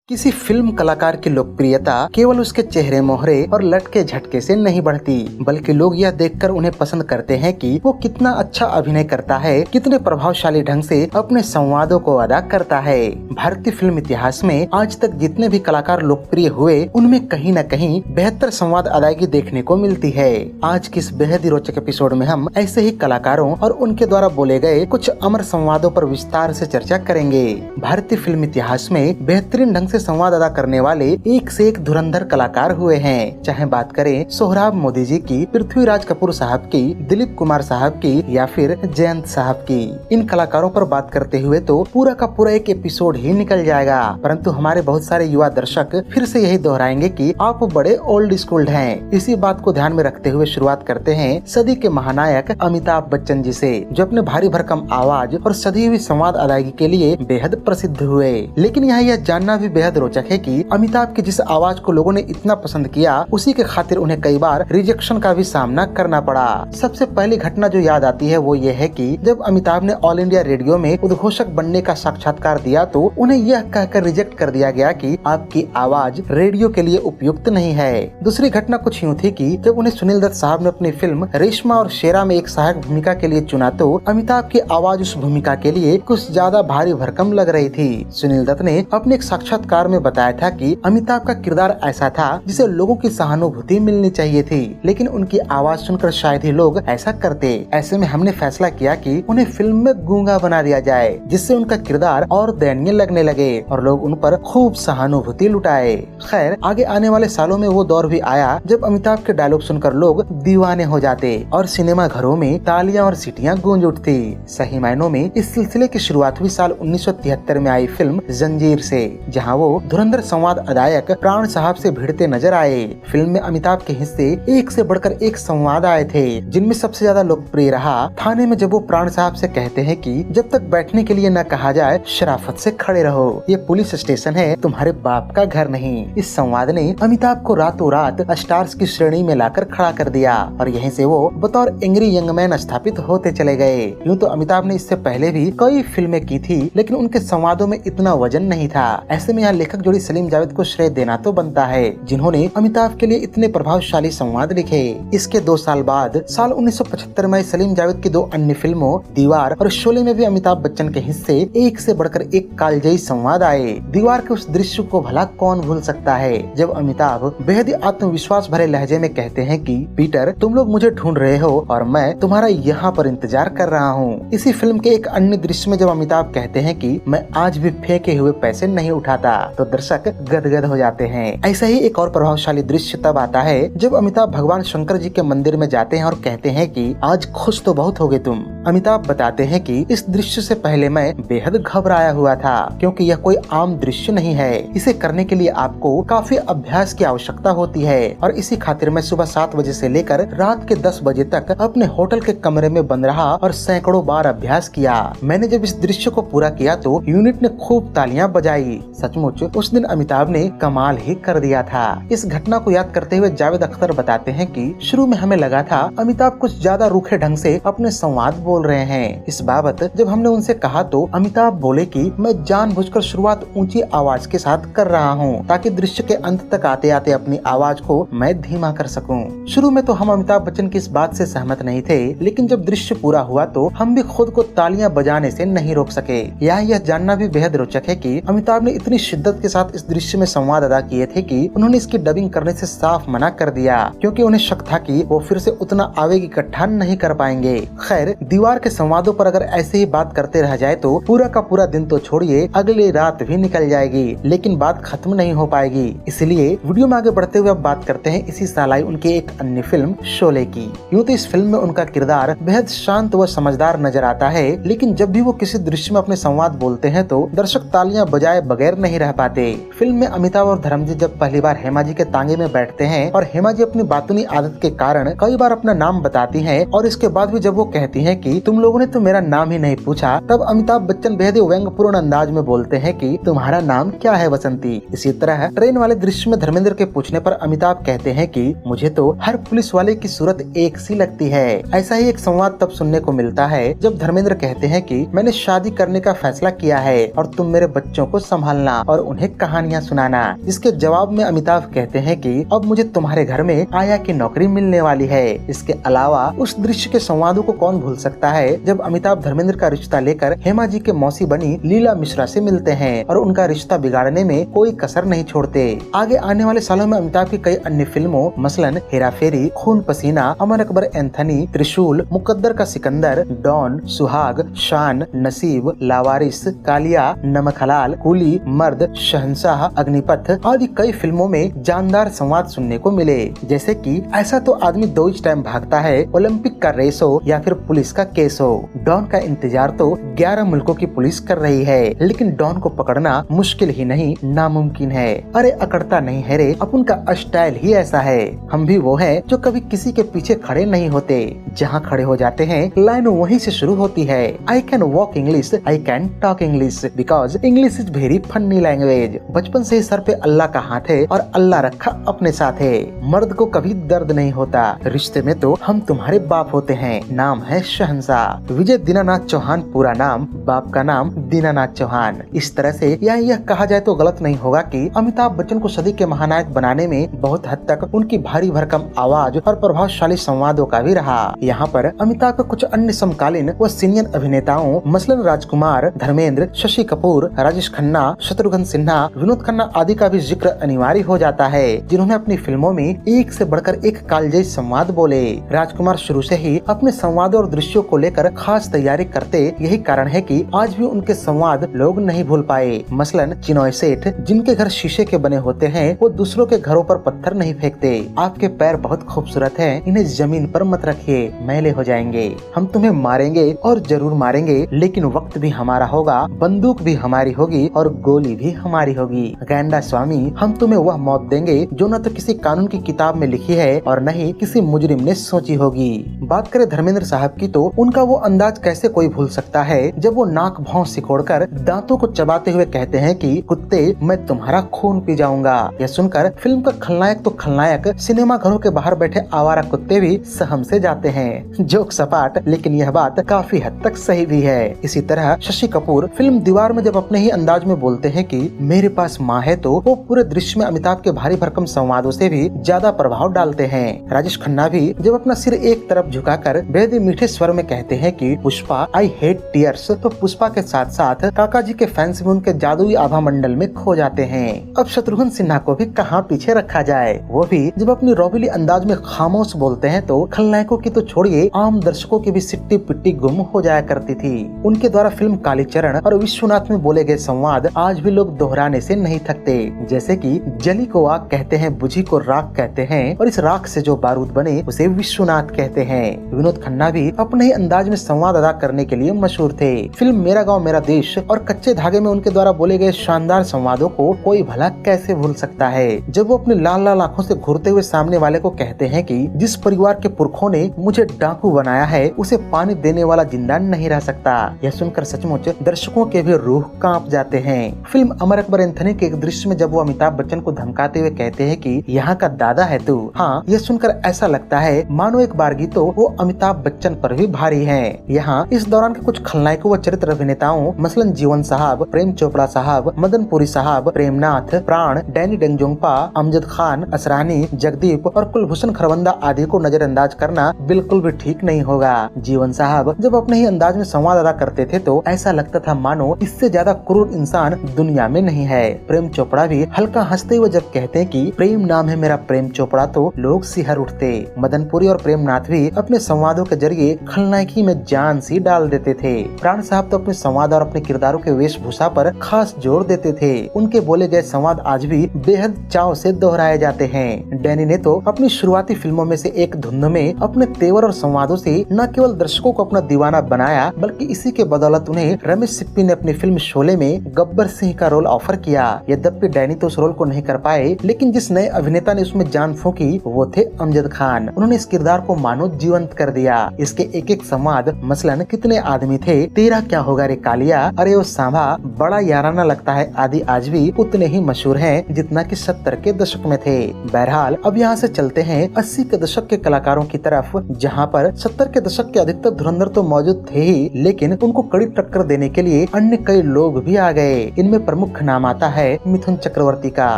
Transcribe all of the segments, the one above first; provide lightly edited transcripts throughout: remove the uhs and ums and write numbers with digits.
किसी फिल्म कलाकार की लोकप्रियता केवल उसके चेहरे मोहरे और लटके झटके से नहीं बढ़ती, बल्कि लोग यह देखकर उन्हें पसंद करते हैं कि वो कितना अच्छा अभिनय करता है, कितने प्रभावशाली ढंग से अपने संवादों को अदा करता है। भारतीय फिल्म इतिहास में आज तक जितने भी कलाकार लोकप्रिय हुए, उनमें कहीं न कहीं बेहतर संवाद अदायगी देखने को मिलती है। आज की इस बेहद ही रोचक एपिसोड में हम ऐसे ही कलाकारों और उनके द्वारा बोले गए कुछ अमर संवादों पर विस्तार से चर्चा करेंगे। भारतीय फिल्म इतिहास में बेहतरीन ढंग से संवाद अदा करने वाले एक से एक धुरंधर कलाकार हुए हैं। चाहे बात करें सोहराब मोदी जी की, पृथ्वीराज कपूर साहब की, दिलीप कुमार साहब की या फिर जयंत साहब की, इन कलाकारों पर बात करते हुए तो पूरा का पूरा एक एपिसोड ही निकल जाएगा। परंतु हमारे बहुत सारे युवा दर्शक फिर से यही दोहराएंगे कि आप बड़े ओल्ड स्कूल्ड हैं। इसी बात को ध्यान में रखते हुए शुरुआत करते हैं सदी के महानायक अमिताभ बच्चन जी से, जो अपने भारी भरकम आवाज और सधी हुई संवाद अदायगी के लिए बेहद प्रसिद्ध हुए। लेकिन यहाँ यह जानना भी बेहद रोचक है कि अमिताभ की जिस आवाज को लोगों ने इतना पसंद किया, उसी के खातिर उन्हें कई बार रिजेक्शन का भी सामना करना पड़ा। सबसे पहली घटना जो याद आती है वो ये है कि जब अमिताभ ने ऑल इंडिया रेडियो में उद्घोषक बनने का साक्षात्कार दिया तो उन्हें यह कहकर रिजेक्ट कर दिया गया कि आपकी आवाज रेडियो के लिए उपयुक्त नहीं है। दूसरी घटना कुछ यूँ थी कि जब उन्हें सुनील दत्त साहब ने अपनी फिल्म रेशमा और शेरा में एक सहायक भूमिका के लिए चुना तो अमिताभ की आवाज उस भूमिका के लिए कुछ ज्यादा भारी भरकम लग रही थी। सुनील दत्त ने अपने एक साक्षात्कार में बताया था कि अमिताभ का किरदार ऐसा था जिसे लोगों की सहानुभूति मिलनी चाहिए थी, लेकिन उनकी आवाज सुनकर शायद ही लोग ऐसा करते। ऐसे में हमने फैसला किया कि उन्हें फिल्म में गूंगा बना दिया जाए, जिससे उनका किरदार और दयनीय लगने लगे और लोग उन पर खूब सहानुभूति लुटाए। खैर, आगे आने वाले सालों में वो दौर भी आया जब अमिताभ के डायलॉग सुनकर लोग दीवाने हो जाते और सिनेमा घरों में तालियां और सीटियां गूंज उठती। सही मायनों में इस सिलसिले की शुरुआत हुई साल 1973 में आई फिल्म जंजीर से, जहां वो धुरंधर संवाद अदायक प्राण साहब से भिड़ते नजर आए। फिल्म में अमिताभ के हिस्से एक से बढ़कर एक संवाद आए थे, जिनमें सबसे ज्यादा लोकप्रिय रहा थाने में जब वो प्राण साहब से कहते हैं कि जब तक बैठने के लिए न कहा जाए शराफत से खड़े रहो, ये पुलिस स्टेशन है, तुम्हारे बाप का घर नहीं। इस संवाद ने अमिताभ को रातों रात स्टार्स की श्रेणी में लाकर खड़ा कर दिया और यहीं से वो बतौर एंग्री यंग मैन स्थापित होते चले गए। यूँ तो अमिताभ ने इससे पहले भी कई फिल्में की थी, लेकिन उनके संवादों में इतना वजन नहीं था। ऐसे में यहाँ लेखक जोड़ी सलीम जावेद को श्रेय देना तो बनता है, जिन्होंने अमिताभ के लिए इतने प्रभावशाली संवाद लिखे। इसके 2 साल बाद साल 1975 में सलीम जावेद की 2 अन्य फिल्मों दीवार और शोले में भी अमिताभ बच्चन के हिस्से एक से बढ़कर एक कालजयी संवाद आए। दीवार के उस दृश्य को भला कौन भूल सकता है, जब अमिताभ बेहद आत्मविश्वास भरे लहजे में कहते हैं कि पीटर, तुम लोग मुझे ढूंढ रहे हो और मैं तुम्हारा यहाँ पर इंतजार कर रहा हूँ। इसी फिल्म के एक अन्य दृश्य में जब अमिताभ कहते हैं कि मैं आज भी फेंके हुए पैसे नहीं उठाता, तो दर्शक गदगद हो जाते हैं। ऐसा ही एक और प्रभावशाली दृश्य तब आता है जब अमिताभ भगवान शंकर जी के मंदिर में जाते हैं और कहते हैं कि आज खुश तो बहुत होगे तुम। अमिताभ बताते हैं कि इस दृश्य से पहले मैं बेहद घबराया हुआ था, क्योंकि यह कोई आम दृश्य नहीं है। इसे करने के लिए आपको काफी अभ्यास की आवश्यकता होती है और इसी खातिर मैं सुबह 7 बजे से लेकर रात के 10 बजे तक अपने होटल के कमरे में बंद रहा और सैकड़ों बार अभ्यास किया। मैंने जब इस दृश्य को पूरा किया तो यूनिट ने खूब तालियां बजाई। सचमुच उस दिन अमिताभ ने कमाल ही कर दिया था। इस घटना को याद करते हुए जावेद अख्तर बताते हैं कि शुरू में हमें लगा था अमिताभ कुछ ज्यादा रूखे ढंग से अपने संवाद बोल रहे हैं। इस बाबत जब हमने उनसे कहा तो अमिताभ बोले कि मैं जानबूझकर शुरुआत ऊंची आवाज के साथ कर रहा हूँ, ताकि दृश्य के अंत तक आते आते अपनी आवाज को मैं धीमा कर सकूं। शुरू में तो हम अमिताभ बच्चन की इस बात से सहमत नहीं थे, लेकिन जब दृश्य पूरा हुआ तो हम भी खुद को तालियां बजाने से नहीं रोक सके। यह जानना भी बेहद रोचक है कि अमिताभ ने इतनी शिद्दत के साथ इस दृश्य में संवाद अदा किए थे कि उन्होंने इसकी डबिंग करने से साफ मना कर दिया, क्योंकि उन्हें शक था कि वो फिर से उतना आवेग इकट्ठा नहीं कर पाएंगे। खैर, दीवार के संवादों पर अगर ऐसे ही बात करते रह जाए तो पूरा का पूरा दिन तो छोड़िए, अगली रात भी निकल जाएगी, लेकिन बात खत्म नहीं हो पाएगी। इसलिए वीडियो में आगे बढ़ते हुए अब बात करते हैं इसी साल आई उनकी एक अन्य फिल्म शोले की। यूँ तो इस फिल्म में उनका किरदार बेहद शांत व समझदार नजर आता है, लेकिन जब भी वो किसी दृश्य में अपने संवाद बोलते हैं तो दर्शक तालियां बजाए बगैर नहीं रह पाते। फिल्म में अमिताभ और धर्मजीत जब पहली बार हेमा जी के तांगे में बैठते हैं और हेमा जी अपनी बातूनी आदत के कारण कई बार अपना नाम बताती हैं, और इसके बाद भी जब वो कहती हैं कि तुम लोगों ने तो मेरा नाम ही नहीं पूछा, तब अमिताभ बच्चन बेहद व्यंग्यपूर्ण अंदाज में बोलते हैं कि तुम्हारा नाम क्या है बसंती। इसी तरह ट्रेन वाले दृश्य में धर्मेंद्र के पूछने पर अमिताभ कहते हैं कि मुझे तो हर पुलिस वाले की सूरत एक सी लगती है। ऐसा ही एक संवाद तब सुनने को मिलता है जब धर्मेंद्र कहते हैं कि मैंने शादी करने का फैसला किया है और तुम मेरे बच्चों को संभालना, और और उन्हें कहानियाँ सुनाना। इसके जवाब में अमिताभ कहते हैं कि अब मुझे तुम्हारे घर में आया की नौकरी मिलने वाली है। इसके अलावा उस दृश्य के संवादों को कौन भूल सकता है जब अमिताभ धर्मेंद्र का रिश्ता लेकर हेमा जी के मौसी बनी लीला मिश्रा से मिलते हैं और उनका रिश्ता बिगाड़ने में कोई कसर नहीं छोड़ते। आगे आने वाले सालों में अमिताभ की कई अन्य फिल्मों मसलन हेरा फेरी, खून पसीना, अमर अकबर एंथनी, त्रिशूल, मुकद्दर का सिकंदर, डॉन, सुहाग, शान, नसीब, लावारिस, कालिया, नमक हलाल, कुली, मर्द, शहंशाह, अग्निपथ आदि कई फिल्मों में जानदार संवाद सुनने को मिले। जैसे कि ऐसा तो आदमी दो ही टाइम भागता है, ओलंपिक का रेस हो या फिर पुलिस का केस हो। डॉन का इंतजार तो 11 मुल्कों की पुलिस कर रही है, लेकिन डॉन को पकड़ना मुश्किल ही नहीं नामुमकिन है। अरे अकड़ता नहीं है रे, अपन का स्टाइल ही ऐसा है। हम भी वो हैं जो कभी किसी के पीछे खड़े नहीं होते, जहाँ खड़े हो जाते हैं लाइन वहीं से शुरू होती है। I can walk English, I can talk English because English is very funny language. बचपन से ही सर पे अल्लाह का हाथ है और अल्लाह रखा अपने साथ है। मर्द को कभी दर्द नहीं होता, रिश्ते में तो हम तुम्हारे बाप होते हैं। नाम है शहंशाह विजय दीनानाथ चौहान, पूरा नाम, बाप का नाम दीनानाथ चौहान। इस तरह से यह कहा जाए तो गलत नहीं होगा कि अमिताभ बच्चन को सदी के महानायक बनाने में बहुत हद तक उनकी भारी भरकम आवाज और प्रभावशाली संवादों का भी रहा। यहाँ पर अमिताभ के कुछ अन्य समकालीन व सीनियर अभिनेताओं मसलन राजकुमार, धर्मेंद्र, शशि कपूर, राजेश खन्ना, शत्रुघ्न सिन्हा, विनोद खन्ना आदि का भी जिक्र अनिवार्य हो जाता है, जिन्होंने अपनी फिल्मों में एक से बढ़कर एक कालजयी संवाद बोले। राजकुमार शुरू से ही अपने संवादों और दृश्यों को लेकर खास तैयारी करते, यही कारण है कि आज भी उनके संवाद लोग नहीं भूल पाए। मसलन चिनॉय सेठ, जिनके घर शीशे के बने होते हैं, वो दूसरों के घरों पर पत्थर नहीं फेंकते। आपके पैर बहुत खूबसूरत हैं, इन्हें जमीन पर मत रखिए, मैले हो जाएंगे। हम तुम्हें मारेंगे और जरूर मारेंगे, लेकिन वक्त भी हमारा होगा, बंदूक भी हमारी होगी और गोली भी हमारी होगी। गैंडा स्वामी, हम तुम्हें वह मौत देंगे जो न तो किसी कानून की किताब में लिखी है और न ही किसी मुजरिम ने सोची होगी। बात करें धर्मेंद्र साहब की तो उनका वो अंदाज कैसे कोई भूल सकता है जब वो नाक भौं सिकोड़कर दांतों को चबाते हुए कहते हैं कि कुत्ते मैं तुम्हारा खून पी जाऊंगा। यह सुनकर फिल्म का खलनायक तो खलनायक, सिनेमा घरों के बाहर बैठे आवारा कुत्ते भी सहम से जाते हैं। जोक सपाट, लेकिन यह बात काफी हद तक सही भी है। इसी तरह शशि कपूर फिल्म दीवार में जब अपने ही अंदाज में बोलते हैं कि मेरे पास माँ है, तो वो पूरे दृश्य में अमिताभ के भारी भरकम संवादों से भी ज्यादा प्रभाव डालते हैं। राजेश खन्ना भी जब अपना सिर एक तरफ झुकाकर बेहद मीठे स्वर में कहते हैं कि पुष्पा आई हेट टीयर्स, तो पुष्पा के साथ साथ काका जी के फैंस भी उनके जादुई आभा मंडल में खो जाते हैं। अब शत्रुघ्न सिन्हा को भी कहाँ पीछे रखा जाए, वो भी जब अपनी रोबीली अंदाज में खामोश बोलते हैं तो खलनायकों की तो छोड़िए आम दर्शकों की भी सिट्टी पिट्टी गुम हो जाया करती थी। उनके द्वारा फिल्म कालीचरण और विश्वनाथ में बोले गए संवाद आज भी लोग दोहराने से नहीं थकते। जैसे कि जली को आग कहते हैं, बुझी को राख कहते हैं और इस राख से जो बारूद बने उसे विश्वनाथ कहते हैं। विनोद खन्ना भी अपने ही अंदाज में संवाद अदा करने के लिए मशहूर थे। फिल्म मेरा गाँव मेरा देश और कच्चे धागे में उनके द्वारा बोले गए शानदार संवादों को कोई भला कैसे भूल सकता है, जब वो अपने लाल लाल आंखों से घूरते हुए सामने वाले को कहते हैं कि जिस परिवार के पुरखों ने मुझे डाकू बनाया है उसे पानी देने वाला जिंदा नहीं रह सकता। यह सुनकर सचमुच दर्शकों के भी रूह कांप जाते हैं। फिल्म अमर अकबर एंथनी के एक दृश्य में जब वो अमिताभ बच्चन को धमकाते हुए कहते हैं कि यहाँ का दादा है तू, हाँ, यह सुनकर ऐसा लगता है मानो एक बारगी तो वो अमिताभ बच्चन पर भी भारी है। यहाँ इस दौरान के कुछ खलनायकों व चरित्र अभिनेताओं मसलन जीवन साहब, प्रेम चोपड़ा साहब, मदन पुरी साहब, प्रेमनाथ, प्राण, डैनी डेंगजोंगपा, अमजद खान, असरानी, जगदीप और कुलभूषण खरबंदा आदि को नजरअंदाज करना बिल्कुल भी ठीक नहीं होगा। जीवन साहब जब अपने ही अंदाज में संवाद अदा करते थे तो ऐसा लगता था मानो इससे ज्यादा क्रूर इंसान दुनिया में नहीं है। प्रेम चोपड़ा भी हल्का हंसते हुए जब कहते हैं कि प्रेम नाम है मेरा प्रेम चोपड़ा, तो लोग सिहर उठते। मदनपुरी और प्रेमनाथ भी अपने संवादों के जरिए खलनायकी में जान सी डाल देते थे। प्राण साहब तो अपने संवाद और अपने किरदारों के वेशभूषा पर खास जोर देते थे। उनके बोले गए संवाद आज भी बेहद चाव से दोहराए जाते हैं। डैनी ने तो अपनी शुरुआती फिल्मों में से एक धुंध में अपने तेवर और संवादों से न केवल दर्शकों को अपना दीवाना बनाया, बल्कि इसी के बदौलत उन्हें रमेश सिप्पी ने अपनी फिल्म शोले में गब्बर सिंह का रोल ऑफर किया। यद्यपि डैनी तो उस रोल को नहीं कर पाए, लेकिन जिस नए अभिनेता ने उसमें जान फूंकी वो थे अमजद खान। उन्होंने इस किरदार को मानो जीवंत कर दिया। इसके एक एक संवाद मसलन कितने आदमी थे, तेरा क्या होगा रे कालिया, अरे वो सांभा, बड़ा याराना लगता है आदि आज भी उतने ही मशहूर हैं जितना कि 70 के दशक में थे। बहरहाल अब यहाँ से चलते हैं 80 के दशक के कलाकारों की तरफ, जहाँ पर 70 के दशक के अधिकतर धुरंधर तो मौजूद थे ही, लेकिन उनको कड़ी टक्कर देने के लिए अन्य कई लोग भी आ गए। इनमें प्रमुख मुख्य नाम आता है मिथुन चक्रवर्ती का,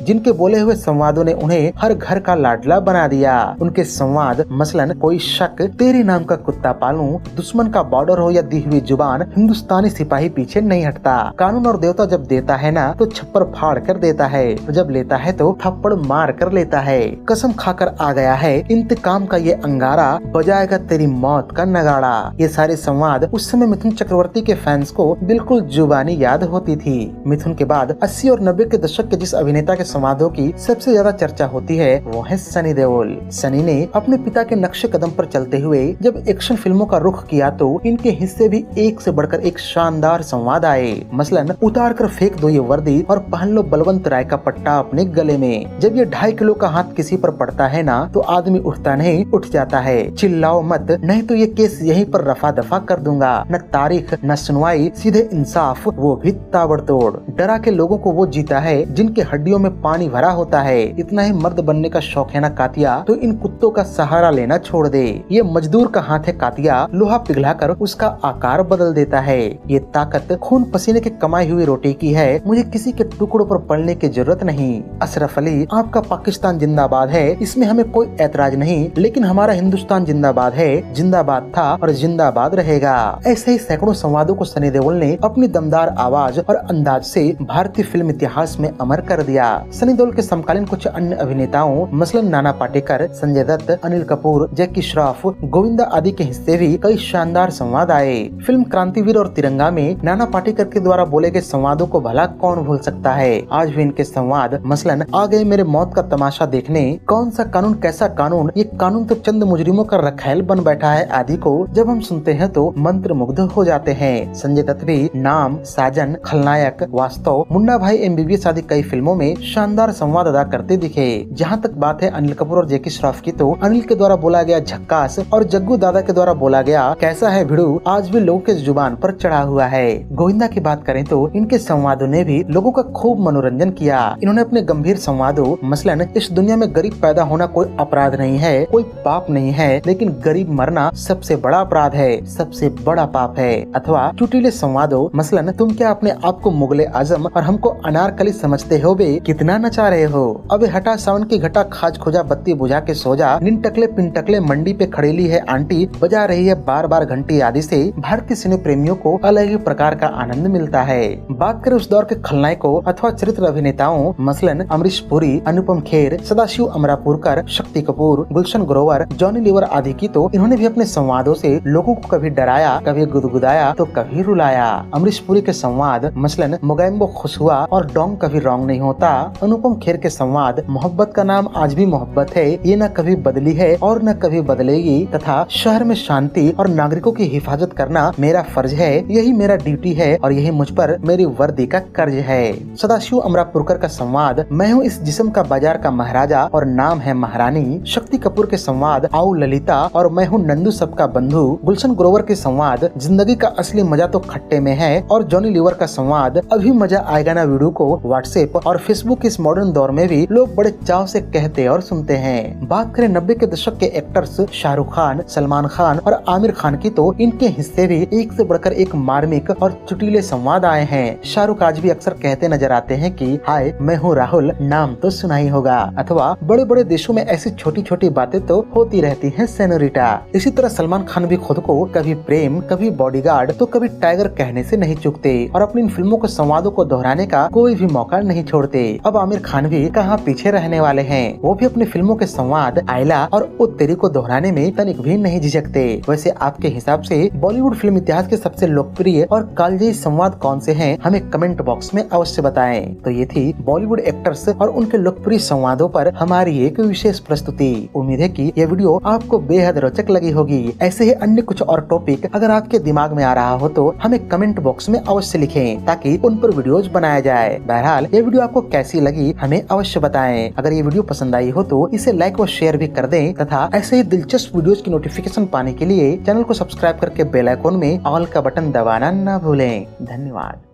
जिनके बोले हुए संवादों ने उन्हें हर घर का लाडला बना दिया। उनके संवाद मसलन कोई शक, तेरे नाम का कुत्ता पालूं, दुश्मन का बॉर्डर हो या दी हुई जुबान, हिंदुस्तानी सिपाही पीछे नहीं हटता। कानून और देवता जब देता है ना तो छप्पर फाड़ कर देता है, जब लेता है तो थप्पड़ मार कर लेता है। कसम खाकर आ गया है इंतकाम का ये अंगारा, बजाएगा तेरी मौत का नगाड़ा। ये सारे संवाद उस समय मिथुन चक्रवर्ती के फैंस को बिल्कुल जुबानी याद होती थी। मिथुन के बाद 80 और 90 के दशक के जिस अभिनेता के संवादों की सबसे ज्यादा चर्चा होती है वो है सनी देओल। सनी ने अपने पिता के नक्शे कदम पर चलते हुए जब एक्शन फिल्मों का रुख किया तो इनके हिस्से भी एक से बढ़कर एक शानदार संवाद आए। मसलन उतार कर फेंक दो ये वर्दी और पहन लो बलवंत राय का पट्टा अपने गले में। जब ये 2.5 किलो का हाथ किसी पर पड़ता है ना तो आदमी उठता नहीं उठ जाता है। चिल्लाओ मत नहीं तो ये केस यहीं पर रफा दफा कर दूंगा। न तारीख न सुनवाई, सीधे इंसाफ, वो भी ताबड़तोड़। डरा के लोगों को वो जीता है जिनके हड्डियों में पानी भरा होता है। इतना ही मर्द बनने का शौक है ना कातिया तो इन कुत्तों का सहारा लेना छोड़ दे। ये मजदूर का हाथ है कातिया, लोहा पिघलाकर उसका आकार बदल देता है। ये ताकत खून पसीने की कमाई हुई रोटी की है, मुझे किसी के टुकड़ों पर पड़ने की जरूरत नहीं। अशरफ अली आपका पाकिस्तान जिंदाबाद है, इसमें हमें कोई ऐतराज नहीं, लेकिन हमारा हिंदुस्तान जिंदाबाद है, जिंदाबाद था और जिंदाबाद रहेगा। ऐसे ही सैकड़ों संवादों को सनी देओल ने अपनी दमदार आवाज और अंदाज से भारतीय फिल्म इतिहास में अमर कर दिया। सनी देओल के समकालीन कुछ अन्य अभिनेताओं मसलन नाना पाटेकर, संजय दत्त, अनिल कपूर, जैकी श्रॉफ, गोविंदा आदि के हिस्से भी कई शानदार संवाद आए। फिल्म क्रांतिवीर और तिरंगा में नाना पाटेकर के द्वारा बोले गए संवादों को भला कौन भूल सकता है। आज भी इनके संवाद मसलन आ गए मेरे मौत का तमाशा देखने, कौन सा कानून कैसा कानून, ये कानून तो चंद मुजरिमों का रखैल बन बैठा है आदि को जब हम सुनते हैं तो मंत्र मुग्ध हो जाते हैं। संजय दत्त भी नाम, साजन, खलनायक, वास्तव, मुन्ना भाई MBBS आदि कई फिल्मों में शानदार संवाद अदा करते दिखे। जहाँ तक बात है अनिल कपूर और जैकी श्रॉफ की तो अनिल के द्वारा बोला गया झक्कास और जग्गू दादा के द्वारा बोला गया कैसा है भिड़ू आज भी लोगों के जुबान पर चढ़ा हुआ है। गोविंदा की बात करें तो इनके संवादों ने भी लोगों का खूब मनोरंजन किया। इन्होंने अपने गंभीर संवादों मसलन इस दुनिया में गरीब पैदा होना कोई अपराध नहीं है, कोई पाप नहीं है, लेकिन गरीब मरना सबसे बड़ा अपराध है, सबसे बड़ा पाप है। अथवा चुटीले संवादों मसलन तुम क्या अपने आप को मुगले आजम और हमको अनारकली समझते हो बे, कितना नचा रहे हो, अबे हटा सावन की घटा, खाज खोजा बत्ती बुझा के सो जा, निन टकले पिन टकले मंडी पे खड़ेली है आंटी, बजा रही है बार बार घंटी आदि से भारतीय सिने प्रेमियों को अलग ही प्रकार का आनंद मिलता है। बात करें उस दौर के खलनायकों अथवा चरित्र अभिनेताओं मसलन अमरीश पुरी, अनुपम खेर, सदाशिव अमरापुरकर, शक्ति कपूर, गुलशन ग्रोवर, जॉनी लीवर आदि की तो इन्होंने भी अपने संवादों से लोगों को कभी डराया, कभी गुदगुदाया तो कभी रुलाया। अमरीश पुरी के संवाद मसलन मुगैम्बो खुश हुआ और डोंग कभी रॉन्ग नहीं होता। अनुपम खेर के संवाद मोहब्बत का नाम आज भी मोहब्बत है, ये न कभी बदली है और न कभी बदलेगी, तथा शहर में शांति और नागरिकों की हिफाजत करना मेरा फर्ज है, यही मेरा ड्यूटी है और यही मुझ पर मेरी वर्दी का कर्ज है। सदाशिव अमरापुरकर का संवाद मैं हूँ इस जिस्म का बाजार का महाराजा और नाम है महारानी। शक्ति कपूर के संवाद आओ ललिता और मैं हूँ नंदू सबका बंधु। गुलशन ग्रोवर के संवाद जिंदगी का असली मजा तो खट्टे में है और जॉनी लीवर का संवाद अभी मजा आएगा ना वीडियो को व्हाट्सएप और फेसबुक के इस मॉडर्न दौर में भी लोग बड़े चाव से कहते और सुनते हैं। बात करें 90 के दशक के एक्टर्स शाहरुख खान, सलमान खान और आमिर खान की तो इनके हिस्से भी एक से बढ़कर एक मार्मिक और चुटीले संवाद आए हैं। शाहरुख आज भी अक्सर कहते नजर आते हैं कि हाय मैं हूँ राहुल, नाम तो सुना ही होगा, अथवा बड़े बड़े देशों में ऐसी छोटी छोटी बातें तो होती रहती हैं सेनोरिटा। इसी तरह सलमान खान भी खुद को कभी प्रेम, कभी बॉडीगार्ड तो कभी टाइगर कहने से नहीं चूकते और अपनी इन फिल्मों के संवादों को दोहराने का कोई भी मौका नहीं छोड़ते। अब आमिर खान भी कहाँ पीछे रहने वाले हैं, वो भी अपनी फिल्मों के संवाद आयला और ओ तेरी को दोहराने में तनिक भी नहीं झिझकते। वैसे आपके हिसाब से बॉलीवुड फिल्म इतिहास के सबसे लोकप्रिय और कालजयी संवाद कौन से हैं, हमें कमेंट बॉक्स में अवश्य बताएं। तो ये थी बॉलीवुड एक्टर्स और उनके लोकप्रिय संवादों पर हमारी एक विशेष प्रस्तुति। उम्मीद है कि ये वीडियो आपको बेहद रोचक लगी होगी। ऐसे ही अन्य कुछ और टॉपिक अगर आपके दिमाग में आ रहा हो तो हमें कमेंट बॉक्स में अवश्य लिखें ताकि उन पर वीडियोज बनाया जाए। बहरहाल ये वीडियो आपको कैसी लगी हमें अवश्य बताएं। अगर ये वीडियो पसंद आई हो तो इसे लाइक व शेयर भी कर दें तथा ऐसे ही दिलचस्प वीडियोज की नोटिफिकेशन पाने के लिए चैनल को सब्सक्राइब करके बेल आइकन में ऑल का बटन दबाना न भूलें। धन्यवाद।